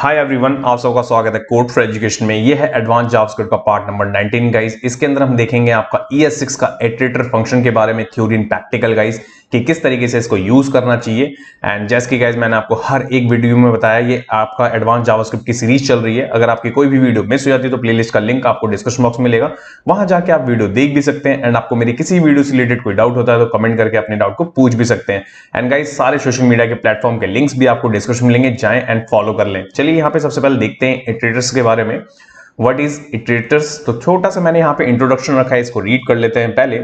Hi everyone, आप सबका स्वागत है कोड फॉर एजुकेशन में। ये है एडवांस जावास्क्रिप्ट का पार्ट नंबर 19 गाइस। इसके अंदर हम देखेंगे आपका ES6 का इटरेटर फंक्शन के बारे में, थ्योरी एंड प्रैक्टिकल गाइस, कि किस तरीके से इसको यूज करना चाहिए। एंड जैसे कि गाइस मैंने आपको हर एक वीडियो में बताया, ये आपका एडवांस जावास्क्रिप्ट की सीरीज चल रही है। अगर आपकी कोई भी वीडियो मिस हो जाती है तो प्लेलिस्ट का लिंक आपको डिस्क्रिप्शन बॉक्स में मिलेगा, वहां जाके आप वीडियो देख भी सकते हैं। एंड आपको मेरी किसी वीडियो से रिलेटेड कोई डाउट होता है तो कमेंट करके अपने डाउट को पूछ भी सकते हैं। एंड गाइस सारे सोशल मीडिया के प्लेटफॉर्म के लिंक्स भी आपको डिस्क्रिप्शन में मिलेंगे, जाएं एंड फॉलो कर लें। चलिए यहाँ पे सबसे पहले देखते हैं इटरेटर्स के बारे में। What is iterators? तो छोटा सा मैंने यहाँ पे इंट्रोडक्शन रखा है, इसको रीड कर लेते हैं पहले।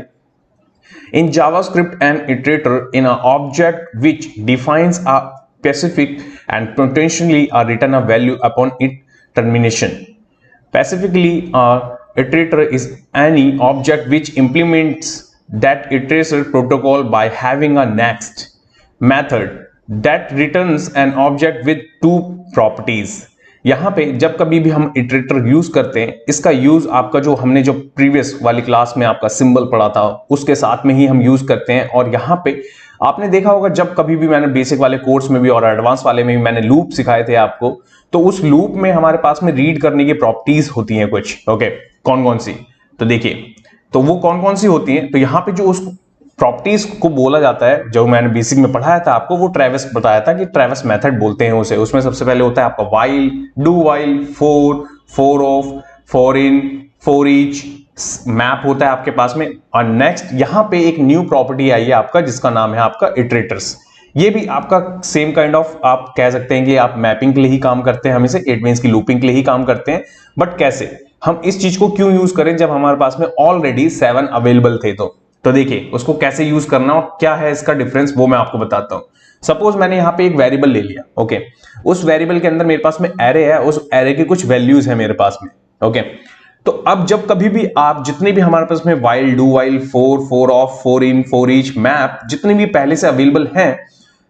In JavaScript, an iterator in an object which defines a specific and potentially return a value upon its termination. Specifically, a iterator is any object which implements that iterator protocol by having a next method that returns an object with two properties. यहाँ पे जब कभी भी हम iterator use करते हैं, इसका use आपका जो हमने जो प्रीवियस वाली क्लास में आपका सिंबल पढ़ा था उसके साथ में ही हम यूज करते हैं। और यहाँ पे आपने देखा होगा, जब कभी भी मैंने बेसिक वाले कोर्स में भी और एडवांस वाले में भी मैंने लूप सिखाए थे आपको, तो उस लूप में हमारे पास में रीड करने की प्रॉपर्टीज होती हैं कुछ। ओके, कौन कौन सी? तो देखिए, तो वो कौन कौन सी होती हैं। तो यहाँ पे जो उस प्रॉपर्टीज को बोला जाता है, जो मैंने बेसिक में पढ़ाया था आपको, वो ट्रेविस बताया था कि ट्रेविस मेथड बोलते हैं उसे। उसमें सबसे पहले होता है आपका while, do while, for, for of, for in, for each, map होता है आपके पास में। और नेक्स्ट यहाँ पे एक न्यू प्रॉपर्टी आई है आपका, जिसका नाम है आपका इटरेटर्स। ये भी आपका सेम काइंड ऑफ, आप कह सकते हैं कि आप मैपिंग के लिए ही काम करते हैं, हम इसे इट मींस की लूपिंग के लिए ही काम करते हैं। बट कैसे हम इस चीज को क्यों यूज करें जब हमारे पास में ऑलरेडी 7 अवेलेबल थे? तो देखिए उसको कैसे यूज करना और क्या है इसका डिफरेंस, वो मैं आपको बताता हूं। सपोज मैंने यहाँ पे एक वेरिएबल ले लिया। ओके, उस वेरिएबल के अंदर मेरे पास में एरे है, उस एरे की कुछ वैल्यूज है मेरे पास में। ओके, तो अब जब कभी भी आप जितने भी हमारे पास में while, do while, for, for of, for in, for each, map जितने भी पहले से अवेलेबल हैं,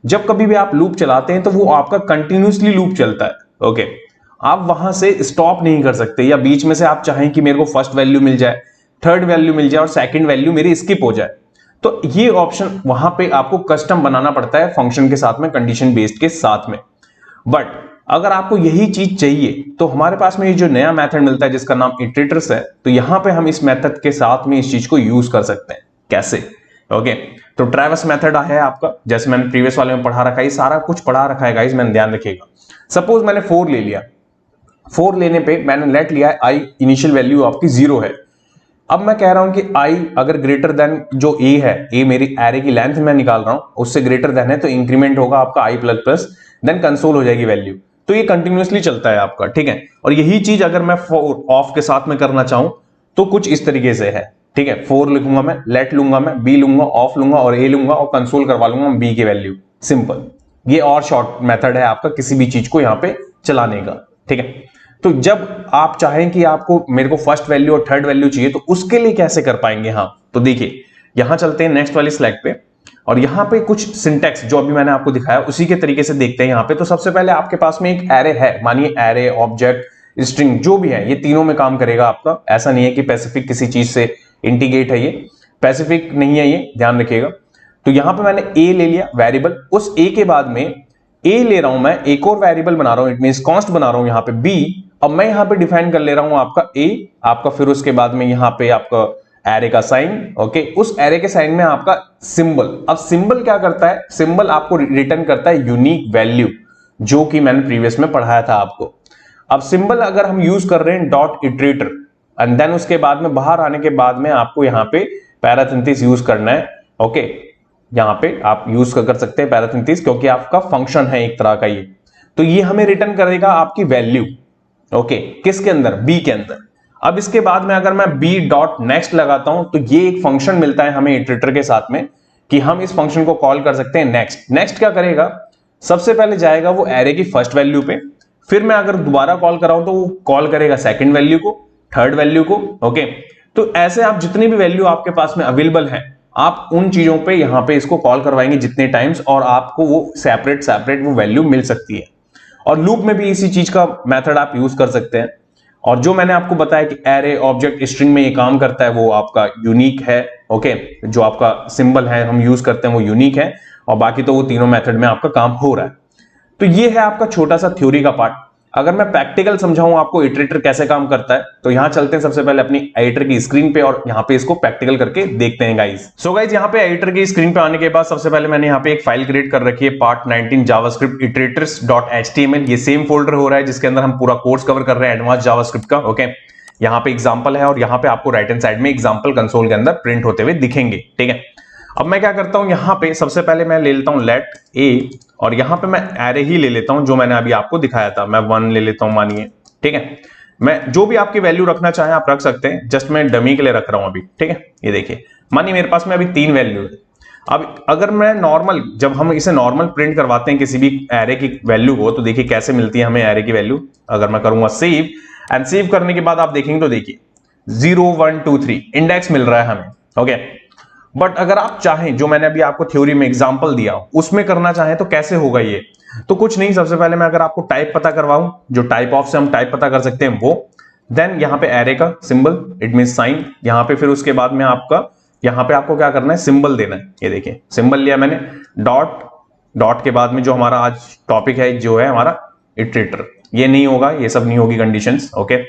जब कभी भी आप लूप चलाते हैं तो वो आपका कंटिन्यूसली लूप चलता है। ओके, आप वहां से स्टॉप नहीं कर सकते, या बीच में से आप चाहें कि मेरे को फर्स्ट वैल्यू मिल जाए, थर्ड वैल्यू मिल जाए और सेकंड वैल्यू मेरी स्किप हो जाए, तो ये ऑप्शन वहां पे आपको कस्टम बनाना पड़ता है फंक्शन के साथ में, कंडीशन बेस्ड के साथ में। बट अगर आपको यही चीज चाहिए तो हमारे पास में ये जो नया मेथड मिलता है जिसका नाम इटरेटर्स है, तो यहां पे हम इस मेथड के साथ में इस चीज को यूज कर सकते हैं। कैसे? ओके, तो ट्रेविस मेथड है आपका, जैसे मैंने प्रीवियस वाले में पढ़ा रखा है, ये सारा कुछ पढ़ा रखा है गाइस, मैंने ध्यान रखिएगा। सपोज मैंने 4 ले लिया, 4 लेने पे मैंने लेट लिया है आई, इनिशियल वैल्यू आपकी 0 है। अब मैं कह रहा हूं कि i अगर ग्रेटर देन जो a है, a मेरी एरे की लेंथ मैं निकाल रहा हूं, उससे ग्रेटर देन है, तो इंक्रीमेंट होगा आपका i plus plus, then console हो जाएगी वैल्यू। तो ये कंटिन्यूअसली चलता है आपका, ठीक है। और यही चीज अगर मैं फॉर ऑफ के साथ में करना चाहूं तो कुछ इस तरीके से है, ठीक है। 4 लिखूंगा मैं, लेट लूंगा मैं, b लूंगा, ऑफ लूंगा और a लूंगा और कंसोल करवा लूंगा b की वैल्यू। सिंपल, ये और शॉर्ट मेथड है आपका किसी भी चीज को यहां पे चलाने का, ठीक है। तो जब आप चाहें कि आपको मेरे को फर्स्ट वैल्यू और थर्ड वैल्यू चाहिए, तो उसके लिए कैसे कर पाएंगे? हाँ, तो देखिए यहां चलते हैं नेक्स्ट वाली स्लाइड पे, और यहां पे कुछ सिंटैक्स जो अभी मैंने आपको दिखाया उसी के तरीके से देखते हैं यहां पे। तो सबसे पहले आपके पास में एक एरे है, मानिए एरे, ऑब्जेक्ट, स्ट्रिंग, जो भी है, ये तीनों में काम करेगा आपका। ऐसा नहीं है कि स्पेसिफिक किसी चीज से इंटीग्रेट है, ये स्पेसिफिक नहीं है, ये ध्यान रखिएगा। तो यहां पे मैंने ए ले लिया वेरिएबल, उस ए के बाद में ए ले रहा हूं मैं, एक और वेरिएबल बना रहा हूं, इट मींस कांस्ट बना रहा हूं यहां पे बी। अब मैं यहां पे डिफाइन कर ले रहा हूं आपका ए, आपका फिर उसके बाद में यहां पे आपका एरे का साइन। ओके, उस एरे के साइन में आपका सिंबल। अब सिंबल क्या करता है? सिंबल आपको रिटर्न करता है यूनिक वैल्यू, जो कि मैंने प्रीवियस में पढ़ाया था आपको। अब सिंबल अगर हम यूज कर रहे हैं डॉट इटरेटर, एंड देन उसके बाद में बाहर आने के बाद में आपको यहां पे पैराथेसिस यूज करना है। ओके, यहां पे आप यूज कर सकते हैं पैराथेसिस, क्योंकि आपका फंक्शन है एक तरह का ये। तो ये हमें रिटर्न करेगा आपकी वैल्यू। ओके, किसके अंदर? बी के अंदर। अब इसके बाद में अगर मैं बी डॉट नेक्स्ट लगाता हूं, तो ये एक फंक्शन मिलता है हमें इटरेटर के साथ में, कि हम इस फंक्शन को कॉल कर सकते हैं नेक्स्ट। नेक्स्ट क्या करेगा? सबसे पहले जाएगा वो एरे की फर्स्ट वैल्यू पे, फिर मैं अगर दोबारा कॉल कराऊं तो वो कॉल करेगा सेकंड वैल्यू को, थर्ड वैल्यू को। ओके, तो ऐसे आप जितनी भी वैल्यू आपके पास में अवेलेबल है, आप उन चीजों पे यहां पे इसको कॉल करवाएंगे जितने टाइम्स, और आपको वो सेपरेट वो वैल्यू मिल सकती है। और लूप में भी इसी चीज का मेथड आप यूज कर सकते हैं। और जो मैंने आपको बताया कि एरे, ऑब्जेक्ट, स्ट्रिंग में ये काम करता है, वो आपका यूनिक है। ओके, जो आपका सिंबल है हम यूज करते हैं वो यूनिक है, और बाकी तो वो तीनों मेथड में आपका काम हो रहा है। तो ये है आपका छोटा सा थ्योरी का पार्ट। अगर मैं प्रैक्टिकल समझाऊं आपको इटरेटर कैसे काम करता है, तो यहां चलते हैं सबसे पहले अपनी एडिटर की स्क्रीन पे और यहां पे इसको प्रैक्टिकल करके देखते हैं गाइस। सो गाइस यहां पे एडिटर की स्क्रीन पे आने के बाद सबसे पहले मैंने यहां पे एक फाइल क्रिएट कर रखी है पार्ट 19 जावास्क्रिप्ट iterators.html। ये सेम फोल्डर हो रहा है जिसके अंदर हम पूरा कोर्स कवर कर रहे हैं एडवांस जावास्क्रिप्ट का। ओके, यहाँ पे एग्जांपल है और यहाँ पे आपको राइट हैंड साइड में एग्जांपल कंसोल के अंदर प्रिंट होते हुए दिखेंगे। ठीक है, अब मैं क्या करता हूं, यहां पे सबसे पहले मैं ले लेता हूं लेट ए और यहां पे मैं एरे ही ले लेता हूं जो मैंने अभी आपको दिखाया था। मैं 1 ले लेता हूं मानिए। ठीक है, मैं जो भी आपकी वैल्यू रखना चाहें आप रख सकते हैं, जस्ट मैं डमी के लिए रख रहा हूं अभी। ठीक है, ये देखिए मानिए मेरे पास में अभी 3 वैल्यू है। अब अगर मैं नॉर्मल, जब हम इसे नॉर्मल प्रिंट करवाते हैं किसी भी एरे की वैल्यू को, तो देखिए कैसे मिलती है हमें एरे की वैल्यू। अगर मैं करूंगा सेव एंड सेव करने के बाद आप देखेंगे तो देखिए 0 1 2 3 इंडेक्स मिल रहा है हमें। ओके, बट अगर आप चाहें, जो मैंने अभी आपको थ्योरी में एग्जांपल दिया उसमें करना चाहें तो कैसे होगा ये, तो कुछ नहीं, सबसे पहले मैं अगर आपको टाइप पता करवाऊं, जो टाइप ऑफ से हम टाइप पता कर सकते हैं वो, देन यहां पे एरे का सिंबल इट मीन साइन, यहां पे फिर उसके बाद में आपका यहां पे आपको क्या करना है, सिंबल देना है। ये देखिए सिंबल लिया मैंने, डॉट, डॉट के बाद में जो हमारा आज टॉपिक है जो है हमारा इटरेटर, ये नहीं होगा, ये सब नहीं होगी कंडीशंस। ओके,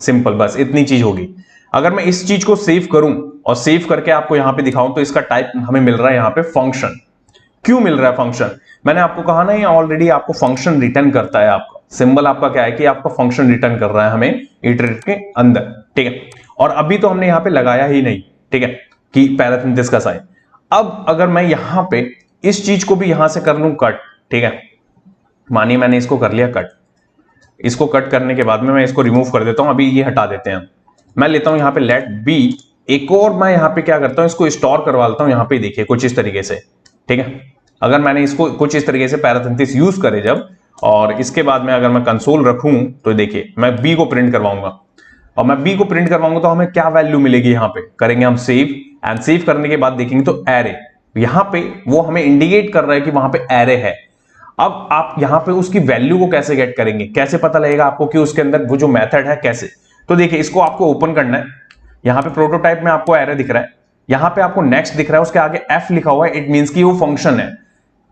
सिंपल, बस इतनी चीज होगी। अगर मैं इस चीज को सेव करूं और सेव करके आपको यहां पे दिखाऊं तो इसका टाइप हमें मिल रहा है यहां पे फंक्शन। क्यों मिल रहा है फंक्शन, मैंने आपको कहा ना ये ऑलरेडी आपको फंक्शन रिटर्न करता है। आपका सिंबल आपका क्या है कि आपका फंक्शन रिटर्न कर रहा है हमें इटरेटर के अंदर। ठीक है, और अभी तो हमने यहां पे लगाया ही नहीं, ठीक है, कि पैरेंथेसिस का साइन। अब अगर मैं यहां पे इस चीज को भी यहां से कर लूं कट, ठीक है, मानिए मैंने इसको कर लिया कट, इसको कट करने के बाद में मैं इसको रिमूव कर देता हूं, अभी ये हटा देते हैं। मैं लेता हूं यहां पे लेट बी, एक और मैं यहां पे क्या करता हूं, इसको स्टोर करवा लेता हूं यहां पे, देखिए कुछ इस तरीके से। ठीक है, अगर मैंने इसको कुछ इस तरीके से पैरेंथेसिस यूज करे जब, और इसके बाद में अगर मैं कंसोल रखूं तो देखिए मैं बी को प्रिंट करवाऊंगा, और मैं बी को प्रिंट करवाऊंगा तो हमें क्या वैल्यू मिलेगी, यहां पे करेंगे हम सेव एंड सेव करने के बाद देखेंगे तो एरे, यहां पे वो हमें इंडिकेट कर रहा है कि वहां पे एरे है। अब आप यहां पे उसकी वैल्यू को कैसे गेट करेंगे, कैसे पता लगेगा आपको कि उसके अंदर वो जो मेथड है कैसे, तो देखिए इसको आपको ओपन करना है। यहां पे प्रोटोटाइप में आपको एरे दिख रहा है, यहां पे आपको नेक्स्ट दिख रहा है, उसके आगे एफ लिखा हुआ है, इट मींस कि वो फंक्शन है।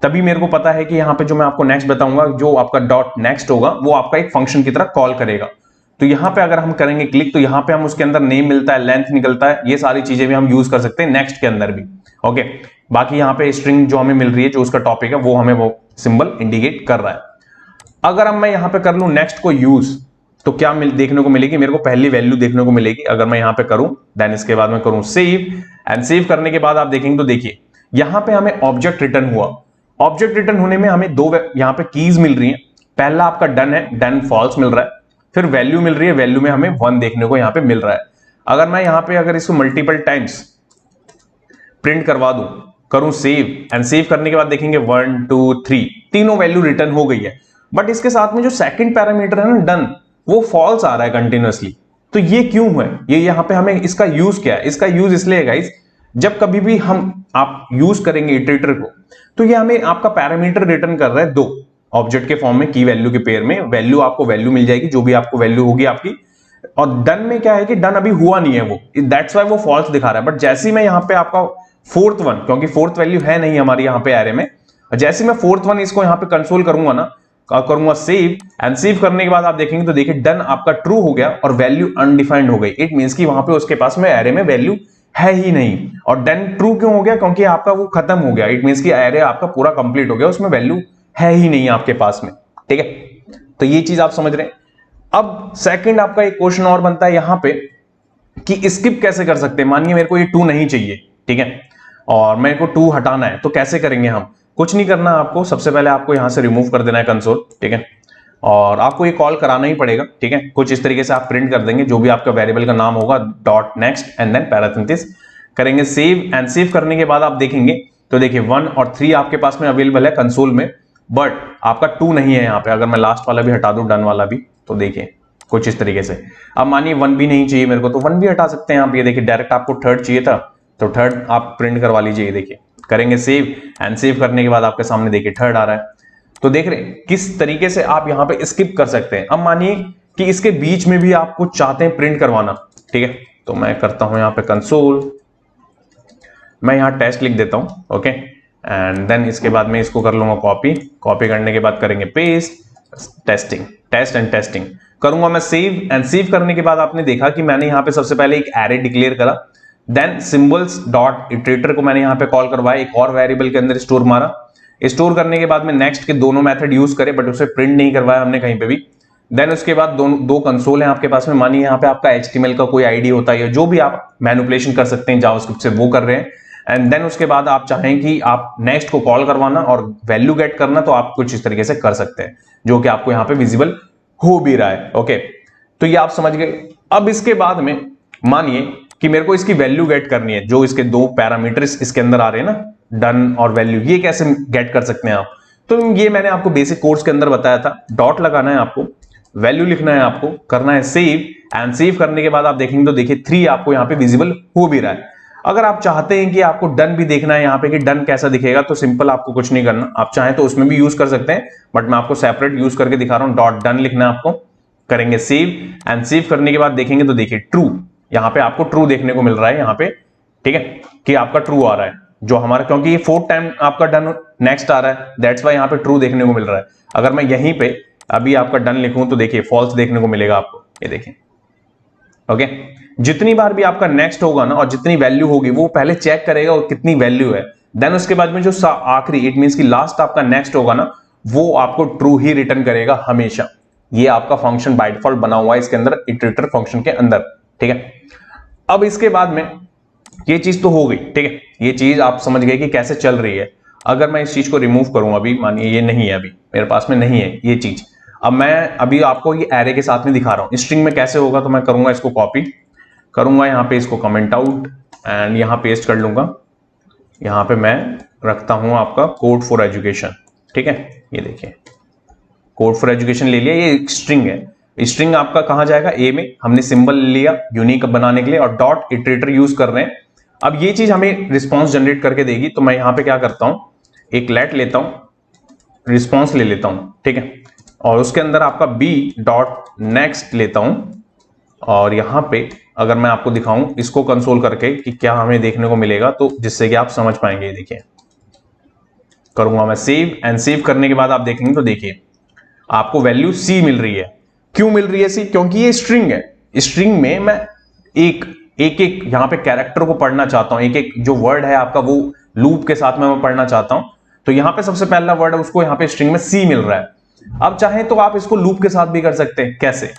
तभी मेरे को पता है कि यहां पे जो मैं आपको नेक्स्ट बताऊंगा, जो आपका डॉट नेक्स्ट होगा वो आपका एक फंक्शन की तरह कॉल करेगा। तो यहां पे अगर हम करेंगे क्लिक तो यहां पे हम उसके अंदर नेम मिलता है, लेंथ निकलता है, ये सारी चीजें भी हम यूज कर सकते हैं नेक्स्ट के अंदर भी। ओके, बाकी यहां पे स्ट्रिंग जो हमें मिल रही है, जो उसका टॉपिक है वो हमें वो सिंबल इंडिकेट कर रहा है। अगर अब मैं यहां पे कर लूं नेक्स्ट को यूज, तो क्या देखने को मिलेगी, मेरे को पहली वैल्यू देखने को मिलेगी। अगर मैं यहां पे करूं देन इसके बाद मैं करूं सेव एंड सेव करने के बाद आप देखेंगे तो देखिए यहां पे हमें ऑब्जेक्ट रिटर्न हुआ। ऑब्जेक्ट रिटर्न होने में हमें दो यहां पे कीज मिल रही हैं। पहला आपका डन है, डन फॉल्स मिल रहा है, फिर वैल्यू मिल रही है, वैल्यू में हमें 1 देखने को यहां पे मिल रहा है। अगर मैं यहां पे अगर इसको मल्टीपल टाइम्स प्रिंट करवा दूं, करूं सेव एंड सेव करने के बाद देखेंगे 1 2 3 तीनों वैल्यू रिटर्न हो गई है, बट इसके साथ में जो सेकंड पैरामीटर है ना डन, वो फॉल्स आ रहा है कंटिन्यूअसली। तो ये क्यों है, ये यहां पे हमें इसका यूज क्या है, इसका यूज इसलिए है गाइस, जब कभी भी आप यूज करेंगे इटरेटर को, तो ये हमें आपका पैरामीटर रिटर्न कर रहा है 2 ऑब्जेक्ट के फॉर्म में, की वैल्यू के पेयर में। वैल्यू आपको वैल्यू मिल जाएगी जो भी आपको वैल्यू होगी आपकी, और डन में क्या है कि डन अभी हुआ नहीं है वो, दैट्स वाई वो फॉल्स दिखा रहा है। बट जैसे ही मैं यहां पे आपका फोर्थ वन, क्योंकि फोर्थ वैल्यू है नहीं हमारी यहां पे एरे में, जैसे मैं फोर्थ वन इसको यहां पे कंसोल करूंगा ना, करूंगा सेव एंड सेव करने के बाद आप देखेंगे तो देखिए डन आपका ट्रू हो गया और वैल्यू अनडिफाइंड हो गई। इट मींस कि वहां पे उसके पास में एरे में वैल्यू है ही नहीं। और डन ट्रू क्यों हो गया, क्योंकि आपका वो खत्म हो गया। इट मींस कि एरे आपका पूरा कंप्लीट हो गया, उसमें वैल्यू है ही नहीं आपके पास में। ठीक है, तो ये चीज आप समझ रहे हैं। अब सेकंड आपका एक क्वेश्चन और बनता है यहां पे कि स्किप कैसे कर सकते हैं। मानिए मेरे को ये 2 नहीं चाहिए, ठीक है, और मेरे को 2 हटाना है, तो कैसे करेंगे हम, कुछ नहीं करना आपको, सबसे पहले आपको यहां से रिमूव कर देना है कंसोल, ठीक है, और आपको ये कॉल कराना ही पड़ेगा। ठीक है, कुछ इस तरीके से आप प्रिंट कर देंगे, जो भी आपका वेरिएबल का नाम होगा dot next and then parenthesis करेंगे सेव एंड सेव करने के बाद आप देखेंगे तो देखिए 1 और 3 आपके पास में अवेलेबल है कंसोल में, बट आपका 2 नहीं है यहाँ पे। अगर मैं लास्ट वाला भी हटा दूं, डन वाला भी, तो देखिए कुछ इस तरीके से। अब मानिए 1 भी नहीं चाहिए मेरे को, तो 1 भी हटा सकते हैं आप। ये देखिए डायरेक्ट आपको 3rd चाहिए था, तो 3rd आप प्रिंट करवा लीजिए। देखिए करेंगे सेव एंड सेव करने के बाद आपके सामने देखिए 3rd आ रहा है। तो देख रहे हैं किस तरीके से आप यहाँ पे स्किप कर सकते हैं। अब मानिए कि इसके बीच में भी आपको चाहते हैं प्रिंट करवाना, ठीक है, तो मैं करता हूं यहाँ पे कंसोल, मैं यहाँ टेस्ट लिख देता हूं, ओके, एंड देन इसके बाद में इसको कर लूंगा कॉपी। कॉपी करने के बाद करेंगे paste testing, test and testing करूंगा मैं सेव, एंड सेव करने के बाद आपने देखा कि मैंने यहां पे सबसे पहले एक एरे डिक्लेयर करा, देन सिंबल्स डॉट इटरेटर को मैंने यहां पे कॉल करवाया, एक और वेरिएबल के अंदर स्टोर मारा, स्टोर करने के बाद में नेक्स्ट के दोनों मेथड यूज करे बट उसे प्रिंट नहीं करवाया हमने कहीं पे भी। देन उसके बाद दो कंसोल है आपके पास में, मानिए यहाँ पे आपका HTML का कोई आईडी होता है, जो भी आप मैनिपुलेशन कर सकते हैं जावास्क्रिप्ट से वो कर रहे हैं। एंड देन उसके बाद आप चाहें कि आप नेक्स्ट को कॉल करवाना और वैल्यू गेट करना, तो आप कुछ इस तरीके से कर सकते हैं, जो कि आपको यहाँ पे विजिबल हो भी रहा है। ओके, तो ये आप समझ गए। अब इसके बाद में मानिए कि मेरे को इसकी वैल्यू गेट करनी है, जो इसके दो पैरामीटर्स इसके अंदर आ रहे हैं ना, डन और वैल्यू, ये कैसे गेट कर सकते हैं आप? तो ये मैंने आपको बेसिक कोर्स के अंदर बताया था। डॉट लगाना है आपको, वैल्यू लिखना है आपको, करना है सेव, एंड सेव करने के बाद आप देखेंगे तो देखिए 3 आपको यहाँ पे विजिबल हो भी रहा है। अगर आप चाहते हैं कि आपको डन भी देखना है यहाँ पे कि डन कैसा दिखेगा, तो सिंपल आपको कुछ नहीं करना, आप चाहें तो उसमें भी यूज कर सकते हैं, बट मैं आपको सेपरेट यूज करके दिखा रहा हूं। डॉट डन लिखना है आपको, करेंगे सेव, एंड सेव करने के बाद देखेंगे तो देखिए ट्रू, यहाँ पे आपको ट्रू देखने को मिल रहा है यहाँ पे, ठीक है, कि आपका ट्रू आ रहा है जो हमारा, क्योंकि ये 4th टाइम आपका डन नेक्स्ट आ रहा है, दैट्स वाई यहाँ पे ट्रू देखने को मिल रहा है। अगर मैं यहीं पे अभी आपका डन लिखूं तो देखिए फॉल्स देखने को मिलेगा आपको, ये देखिए। ओके, जितनी बार भी आपका नेक्स्ट होगा ना और जितनी वैल्यू होगी वो पहले चेक करेगा और कितनी वैल्यू है, देन उसके बाद में जो आखिरी, इट मींस की लास्ट आपका नेक्स्ट होगा ना, वो आपको ट्रू ही रिटर्न करेगा हमेशा। ये आपका फंक्शन बाय डिफॉल्ट बना हुआ है इसके अंदर, इटरेटर फंक्शन के अंदर, ठीक है। अब इसके बाद में ये चीज तो हो गई, ठीक है, ये चीज आप समझ गए कि कैसे चल रही है। अगर मैं इस चीज को रिमूव करूं, अभी मानिए ये नहीं है, अभी मेरे पास में नहीं है ये चीज, अब मैं अभी आपको ये एरे के साथ में दिखा रहा हूं। स्ट्रिंग में कैसे होगा, तो मैं करूंगा इसको कॉपी करूंगा, यहाँ पे इसको कमेंट आउट एंड यहाँ पेस्ट कर लूंगा। यहाँ पे मैं रखता हूं आपका कोड फॉर एजुकेशन, ठीक है, ये देखिए कोड फॉर एजुकेशन ले लिया, ये स्ट्रिंग है। स्ट्रिंग आपका कहां जाएगा, ए में, हमने सिंबल लिया यूनिक बनाने के लिए और डॉट इटरेटर यूज कर रहे हैं। अब ये चीज हमें रिस्पॉन्स जनरेट करके देगी, तो मैं यहाँ पे क्या करता हूं, एक लेट लेता हूं, रिस्पॉन्स ले लेता हूं, ठीक है, और उसके अंदर आपका बी डॉट नेक्स्ट लेता हूं, और यहां पे अगर मैं आपको दिखाऊं इसको कंसोल करके कि क्या हमें देखने को मिलेगा, तो जिससे कि आप समझ पाएंगे। देखिए करूंगा मैं सेव, एंड सेव करने के बाद आप देखेंगे तो देखिए आपको वैल्यू सी मिल रही है। क्यों मिल रही है सी? क्योंकि ये स्ट्रिंग है। स्ट्रिंग में मैं एक यहां पे कैरेक्टर को पढ़ना चाहता हूं, एक जो वर्ड है आपका वो लूप के साथ में मैं पढ़ना चाहता हूं, तो यहां पे सबसे पहला वर्ड है उसको यहां पे स्ट्रिंग में सी मिल रहा है। अब चाहे तो आप इसको लूप के साथ भी कर सकते हैं। कैसे?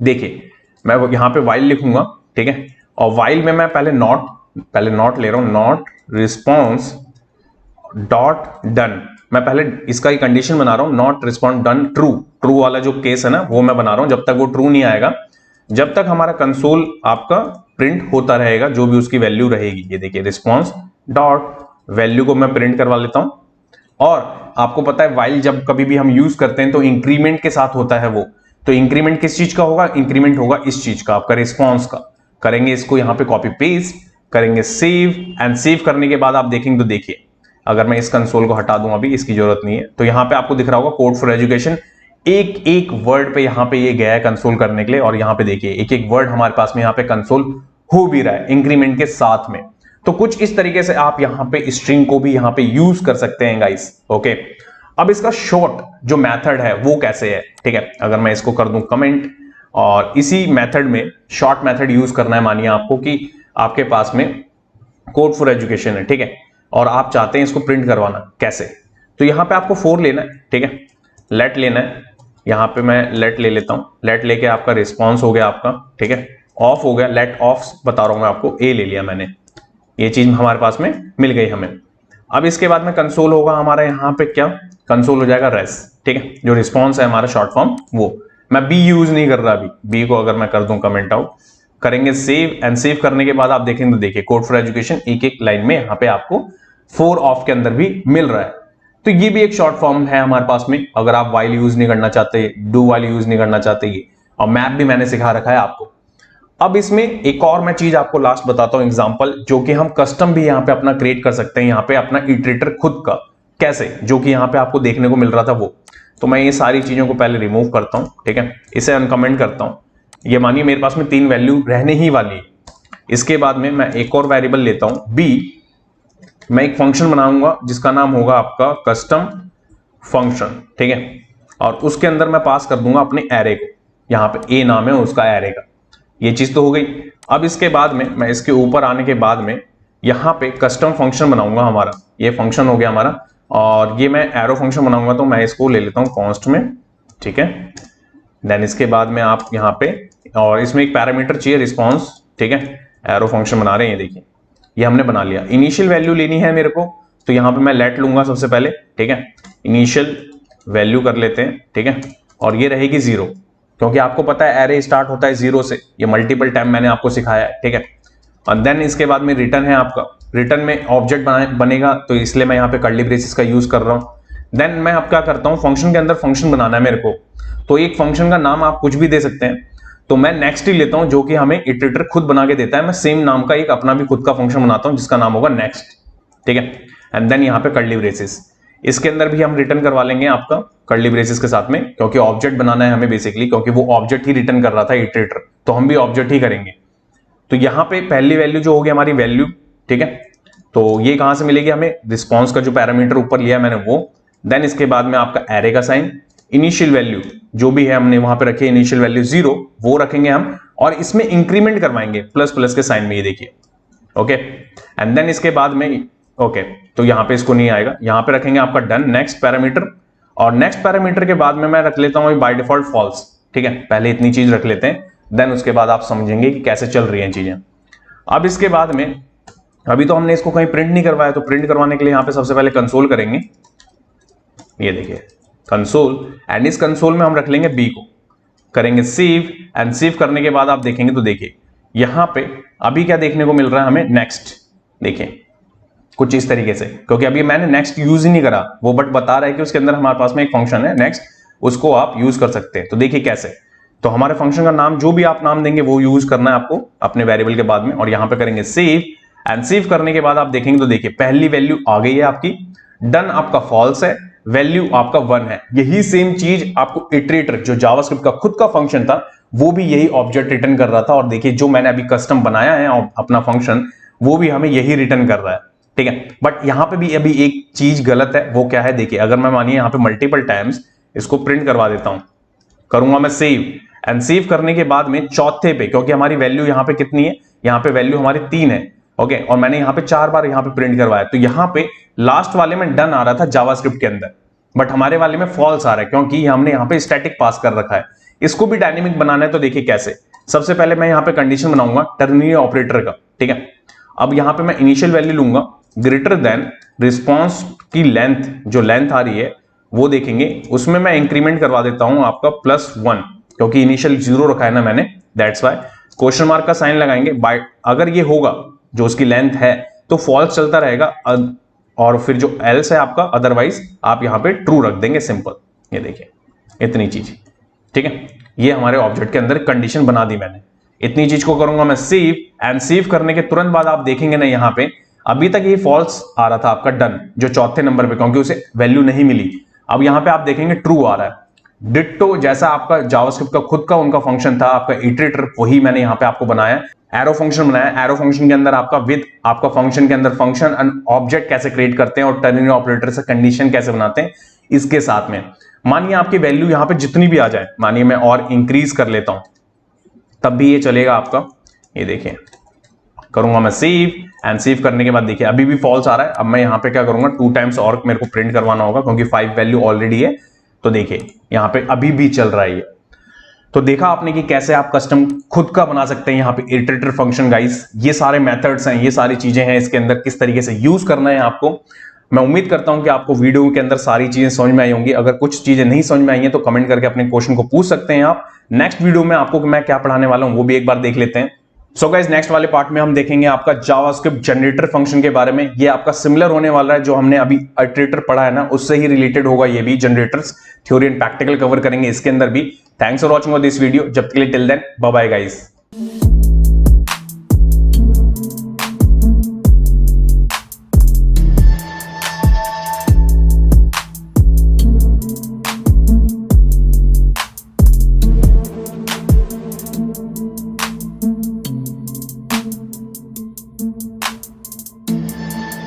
देखिए मैं यहां पे वाइल लिखूंगा, ठीक है, और वाइल में मैं पहले नॉट ले रहा हूं, नॉट रिस्पॉन्स डॉट डन। मैं पहले इसका ही कंडीशन बना रहा हूं, नॉट रिस्पॉन्स डन ट्रू वाला जो केस है ना वो मैं बना रहा हूं। जब तक वो ट्रू नहीं आएगा, जब तक हमारा कंसोल आपका प्रिंट होता रहेगा जो भी उसकी वैल्यू रहेगी। ये देखिए रिस्पॉन्स डॉट वैल्यू को मैं प्रिंट करवा लेता हूं। और आपको पता है वाइल जब कभी भी हम यूज करते हैं तो इंक्रीमेंट के साथ होता है वो, तो इंक्रीमेंट किस चीज का होगा, इंक्रीमेंट होगा इस चीज का, आपका रिस्पॉन्स का। करेंगे इसको यहां पे कॉपी पेस्ट, करेंगे सेव, एंड सेव करने के बाद आप देखेंगे तो देखिए अगर मैं इस कंसोल को हटा दूं, अभी इसकी जरूरत नहीं है, तो यहां पे आपको दिख रहा होगा कोड फॉर एजुकेशन। एक एक वर्ड पे यहां पे ये गया है कंसोल करने के लिए, और यहां पे देखिए एक एक वर्ड हमारे पास में यहां पे कंसोल हो भी रहा है इंक्रीमेंट के साथ में। तो कुछ इस तरीके से आप यहां पे स्ट्रिंग को भी यहां पे यूज कर सकते हैं गाइस। ओके, अब इसका शॉर्ट जो मेथड है वो कैसे है, ठीक है, अगर मैं इसको कर दूं कमेंट, और इसी मेथड में शॉर्ट मेथड यूज करना है। मानिए आपको कि आपके पास में कोड फॉर एजुकेशन है, ठीक है, और आप चाहते हैं इसको प्रिंट करवाना, कैसे? तो यहां पे आपको 4 लेना है, ठीक है, लेट लेना है, यहां पे मैं लेट ले लेता हूं, लेट लेके आपका रिस्पॉन्स हो गया आपका, ठीक है, ऑफ हो गया, लेट ऑफ बता रहा हूं मैं आपको, ए ले लिया मैंने, ये चीज हमारे पास में मिल गई हमें। अब इसके बाद में कंसोल होगा हमारा, यहां पे क्या कंसोल हो जाएगा रेस, ठीक है, जो रिस्पॉन्स है हमारा शॉर्ट फॉर्म वो। मैं बी यूज नहीं कर रहा अभी, बी को अगर मैं कर दूं कमेंट आउट, करेंगे सेव, एंड सेव करने के बाद आप देखेंगे तो देखिए कोड फॉर एजुकेशन एक एक लाइन में यहां पे आपको 4 ऑफ के अंदर भी मिल रहा है। तो ये भी एक शॉर्ट फॉर्म है हमारे पास में, अगर आप वाइल यूज नहीं करना चाहते, डू वाइल यूज नहीं करना चाहते ये, और मैप भी मैंने सिखा रखा है आपको। अब इसमें एक और मैं चीज आपको लास्ट बताता हूं एग्जांपल, जो कि हम कस्टम भी यहां पे अपना क्रिएट कर सकते हैं, यहां पे अपना इटरेटर खुद का, कैसे, जो कि यहां पे आपको देखने को मिल रहा था वो। तो मैं ये सारी चीजों को पहले रिमूव करता हूं, ठीक है, इसे अनकमेंट करता हूं। ये मानिए मेरे पास में 3 वैल्यू रहने ही वाली है। इसके बाद में मैं एक और वेरिएबल लेता हूं बी, मैं एक फंक्शन बनाऊंगा जिसका नाम होगा आपका कस्टम फंक्शन, ठीक है, और उसके अंदर मैं पास कर दूंगा अपने एरे को, यहाँ पे ए नाम है उसका एरे का। ये चीज तो हो गई। अब इसके बाद में मैं इसके ऊपर आने के बाद में यहाँ पे कस्टम फंक्शन बनाऊंगा हमारा, ये फंक्शन हो गया हमारा, और ये मैं एरो फंक्शन बनाऊंगा, तो मैं इसको ले लेता हूँ कॉन्स्ट में, ठीक है। देन इसके बाद में आप यहाँ पे, और इसमें एक पैरामीटर चाहिए रिस्पॉन्स, ठीक है। एरो फंक्शन बना रहे हैं, ये देखिए ये हमने बना लिया। इनिशियल वैल्यू लेनी है मेरे को, तो यहाँ पे मैं लेट लूंगा सबसे पहले, ठीक है। इनिशियल वैल्यू कर लेते हैं, ठीक है, और ये रहेगी 0, क्योंकि आपको पता है एरे स्टार्ट होता है 0 से, ये मल्टीपल टाइम मैंने आपको सिखाया है, ठीक है। और देन इसके बाद में रिटर्न है आपका, रिटर्न में ऑब्जेक्ट बनेगा, तो इसलिए मैं यहाँ पे कर्ली ब्रेसेस का यूज कर रहा हूँ। देन मैं अब क्या करता हूँ, फंक्शन के अंदर फंक्शन बनाना है मेरे को, तो एक फंक्शन का नाम आप कुछ भी दे सकते हैं, तो मैं नेक्स्ट ही लेता हूं जो कि हमें इटरेटर खुद बना के देता है। मैं सेम नाम का एक अपना भी खुद का फंक्शन बनाता हूं जिसका नाम होगा नेक्स्ट, ठीक है। एंड देन यहाँ पे कर्ली ब्रेसेस, इसके अंदर भी हम रिटर्न करवा लेंगे आपका कर्ली ब्रेसेस के साथ में, क्योंकि ऑब्जेक्ट बनाना है हमें बेसिकली, क्योंकि वो ऑब्जेक्ट ही रिटर्न कर रहा था इटरेटर, तो हम भी ऑब्जेक्ट ही करेंगे। तो यहाँ पे पहली वैल्यू जो होगी हमारी वैल्यू, ठीक है, तो ये कहां से मिलेगी हमें, रिस्पॉन्स का जो पैरामीटर ऊपर लिया मैंने वो। देन इसके बाद में आपका एरे का साइन, इनिशियल वैल्यू जो भी है हमने वहां पे रखी है इनिशियल वैल्यू 0, वो रखेंगे हम, और इसमें इंक्रीमेंट करवाएंगे प्लस प्लस के साइन में, ये देखिए, ओके। एंड देन इसके बाद में ओके, तो यहाँ पे इसको नहीं आएगा, यहाँ पे रखेंगे आपका डन नेक्स्ट पैरामीटर, और नेक्स्ट पैरामीटर के बाद में मैं रख लेता हूँ बाय डिफॉल्ट फॉल्स, ठीक है। पहले इतनी चीज रख लेते हैं, देन उसके बाद आप समझेंगे कि कैसे चल रही हैं चीजें। अब इसके बाद में, अभी तो हमने इसको कहीं प्रिंट नहीं करवाया, तो प्रिंट करवाने के लिए यहाँ पे सबसे पहले कंसोल करेंगे, ये देखिए कंसोल, एंड इस कंसोल में हम रख लेंगे बी को, करेंगे सेव, एंड सेव करने के बाद आप देखेंगे तो देखिए यहां पे अभी क्या देखने को मिल रहा है हमें, नेक्स्ट, देखिए कुछ इस तरीके से, क्योंकि अभी मैंने नेक्स्ट यूज ही नहीं करा, वो बट बता रहा है कि उसके अंदर हमारे पास में एक फंक्शन है नेक्स्ट, उसको आप यूज कर सकते हैं। तो देखिए कैसे, तो हमारे फंक्शन का नाम जो भी आप नाम देंगे वो यूज करना है आपको अपने वेरिएबल के बाद में, और यहां पे करेंगे सेव, एंड सेव करने के बाद आप देखेंगे तो देखिए पहली वैल्यू आ गई है आपकी, डन आपका फॉल्स है, वैल्यू आपका 1 है। यही सेम चीज आपको इटरेटर जो जावास्क्रिप्ट का खुद का फंक्शन था वो भी यही ऑब्जेक्ट रिटर्न कर रहा था, और देखिए जो मैंने अभी कस्टम बनाया है अपना फंक्शन, वो भी हमें यही रिटर्न कर रहा है, ठीक है। बट यहां पे भी अभी एक चीज गलत है, वो क्या है देखिए, अगर मैं मानिए यहां पे मल्टीपल टाइम्स इसको प्रिंट करवा देता हूं, करूंगा मैं सेव, एंड सेव करने के बाद में चौथे पे, क्योंकि हमारी वैल्यू यहां पे कितनी है, यहां पे वैल्यू हमारी 3 है, ओके, और मैंने यहां पे 4 बार यहां पे प्रिंट करवाया, तो यहां पे लास्ट वाले में डन आ रहा था जावास्क्रिप्ट के अंदर, बट हमारे वाले में फॉल्स आ रहा है, क्योंकि हमने यहां पे स्टैटिक पास कर रखा है। इसको भी डायनेमिक बनाना है, तो देखिए कैसे, सबसे पहले मैं यहां पे कंडीशन बनाऊंगा टर्नरी ऑपरेटर का, ठीक है। अब यहां पे मैं इनिशियल वैल्यू लूंगा ग्रेटर देन रिस्पॉन्स की लेंथ, जो लेंथ आ रही है वो देखेंगे, उसमें मैं इंक्रीमेंट करवा देता हूं आपका +1, क्योंकि इनिशियल 0 रखा है ना मैंने, दैट्स वाई क्वेश्चन मार्क का साइन लगाएंगे। बाय अगर ये होगा जो उसकी लेंथ है तो फॉल्स चलता रहेगा, और फिर जो एल्स है आपका अदरवाइज आप यहां पे ट्रू रख देंगे, सिंपल। ये देखिए इतनी चीज, ठीक है, ये हमारे ऑब्जेक्ट के अंदर कंडीशन बना दी मैंने। इतनी चीज को करूंगा मैं सेव, एंड सेव करने के तुरंत बाद आप देखेंगे ना यहां पे अभी तक ये फॉल्स आ रहा था आपका डन, जो चौथे नंबर पे, क्योंकि उसे वैल्यू नहीं मिली। अब यहां पे आप देखेंगे ट्रू आ रहा है, डिट्टो जैसा आपका जावास्क्रिप्ट का खुद का उनका फंक्शन था आपका इटरेटर, वही मैंने यहां पे आपको बनाया, एरो फंक्शन बनाया। एरो फंक्शन के अंदर आपका विद आपका फंक्शन के अंदर फंक्शन एंड ऑब्जेक्ट कैसे क्रिएट करते हैं, और टर्नरी ऑपरेटर से कंडीशन कैसे बनाते हैं इसके साथ में। मानिए आपकी वैल्यू यहां पे जितनी भी आ जाए, मानिए मैं और इंक्रीज कर लेता हूं, तब भी ये चलेगा आपका। ये देखिए करूंगा मैं सेव, एंड सेव करने के बाद देखिए अभी भी फॉल्स आ रहा है। अब मैं यहां पे क्या करूंगा, 2 टाइम्स और मेरे को प्रिंट करवाना होगा, क्योंकि 5 वैल्यू ऑलरेडी है। तो देखिए यहां पे अभी भी चल रहा है ये। तो देखा आपने कि कैसे आप कस्टम खुद का बना सकते हैं यहाँ पे इटरेटर फंक्शन गाइस। ये सारे मेथड्स हैं, ये सारी चीजें हैं इसके अंदर, किस तरीके से यूज करना है आपको। मैं उम्मीद करता हूं कि आपको वीडियो के अंदर सारी चीजें समझ में आई होंगी। अगर कुछ चीजें नहीं समझ में आई हैं तो कमेंट करके अपने क्वेश्चन को पूछ सकते हैं आप। नेक्स्ट वीडियो में आपको मैं क्या पढ़ाने वाला हूं वो भी एक बार देख लेते हैं। सो गाइस नेक्स्ट वाले पार्ट में हम देखेंगे आपका जावास्क्रिप्ट जनरेटर फंक्शन के बारे में। ये आपका सिमिलर होने वाला है, जो हमने अभी इटरेटर पढ़ा है ना उससे ही रिलेटेड होगा ये भी। Generators theory and practical cover करेंगे इसके अंदर भी। Thanks for watching this video. जब तक के लिए till then bye bye guys.